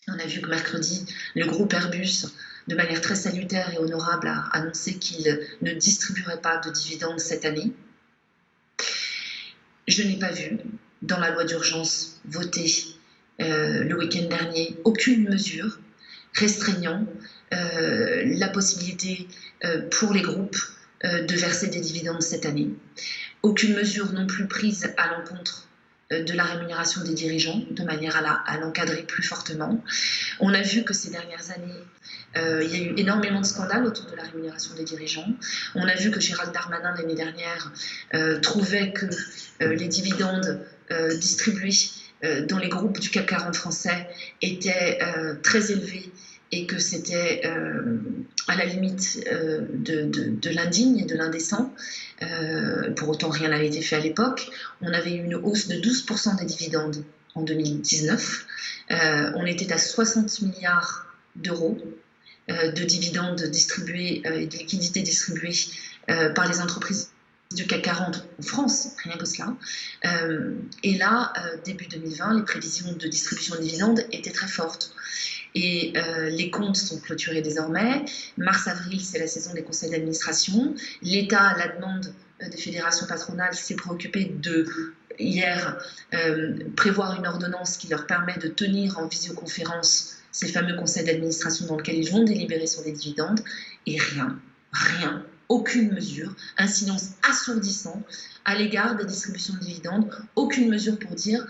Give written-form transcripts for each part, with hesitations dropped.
On a vu que mercredi, le groupe Airbus, de manière très salutaire et honorable, a annoncé qu'il ne distribuerait pas de dividendes cette année. Je n'ai pas vu, dans la loi d'urgence votée le week-end dernier, aucune mesure restreignant la possibilité pour les groupes de verser des dividendes cette année. Aucune mesure non plus prise à l'encontre de la rémunération des dirigeants, de manière à l'encadrer plus fortement. On a vu que ces dernières années, il y a eu énormément de scandales autour de la rémunération des dirigeants. On a vu que Gérald Darmanin, l'année dernière, trouvait que les dividendes distribués dans les groupes du CAC 40 français étaient très élevés et que c'était à la limite de l'indigne et de l'indécent. Pour autant, rien n'avait été fait à l'époque. On avait eu une hausse de 12% des dividendes en 2019. On était à 60 milliards d'euros de dividendes distribués et de liquidités distribuées par les entreprises du CAC 40 en France, rien que cela. Et là, début 2020, les prévisions de distribution de dividendes étaient très fortes. Et les comptes sont clôturés désormais. Mars-avril, c'est la saison des conseils d'administration. L'État, à la demande des fédérations patronales, s'est préoccupé de, hier, prévoir une ordonnance qui leur permet de tenir en visioconférence ces fameux conseils d'administration dans lesquels ils vont délibérer sur les dividendes. Et rien, aucune mesure, un silence assourdissant à l'égard des distributions de dividendes, aucune mesure pour dire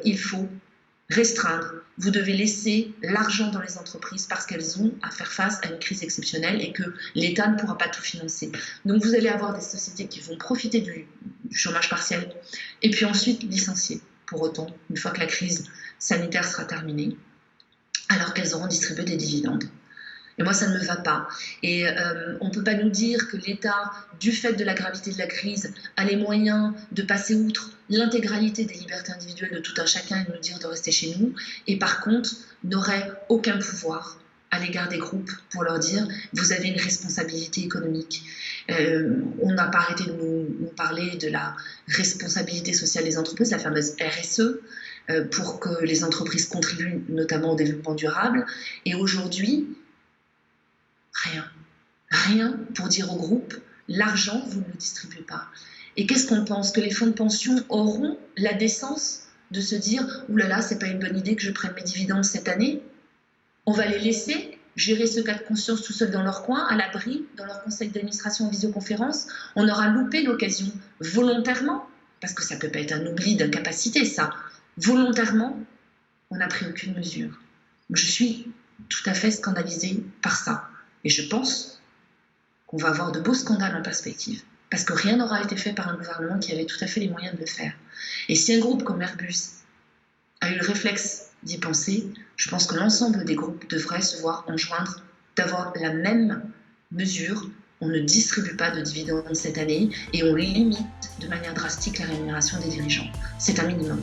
il faut restreindre, vous devez laisser l'argent dans les entreprises parce qu'elles ont à faire face à une crise exceptionnelle et que l'État ne pourra pas tout financer. Donc vous allez avoir des sociétés qui vont profiter du chômage partiel et puis ensuite licencier pour autant, une fois que la crise sanitaire sera terminée, alors qu'elles auront distribué des dividendes. Et moi, ça ne me va pas. Et on ne peut pas nous dire que l'État, du fait de la gravité de la crise, a les moyens de passer outre l'intégralité des libertés individuelles de tout un chacun et de nous dire de rester chez nous, et par contre, n'aurait aucun pouvoir à l'égard des groupes pour leur dire « vous avez une responsabilité économique ». On n'a pas arrêté de nous parler de la responsabilité sociale des entreprises, la fameuse RSE, pour que les entreprises contribuent notamment au développement durable. Et aujourd'hui, rien pour dire au groupe, l'argent, vous ne le distribuez pas. Et qu'est-ce qu'on pense? Que les fonds de pension auront la décence de se dire « Ouh là là, c'est pas une bonne idée que je prenne mes dividendes cette année. On va les laisser gérer ce cas de conscience tout seul dans leur coin, à l'abri, dans leur conseil d'administration en visioconférence. On aura loupé l'occasion volontairement, parce que ça peut pas être un oubli d'incapacité, ça. Volontairement, on n'a pris aucune mesure. Je suis tout à fait scandalisée par ça. Et je pense qu'on va avoir de beaux scandales en perspective, parce que rien n'aura été fait par un gouvernement qui avait tout à fait les moyens de le faire. Et si un groupe comme Airbus a eu le réflexe d'y penser, je pense que l'ensemble des groupes devraient se voir enjoindre d'avoir la même mesure. On ne distribue pas de dividendes cette année et on limite de manière drastique la rémunération des dirigeants. C'est un minimum.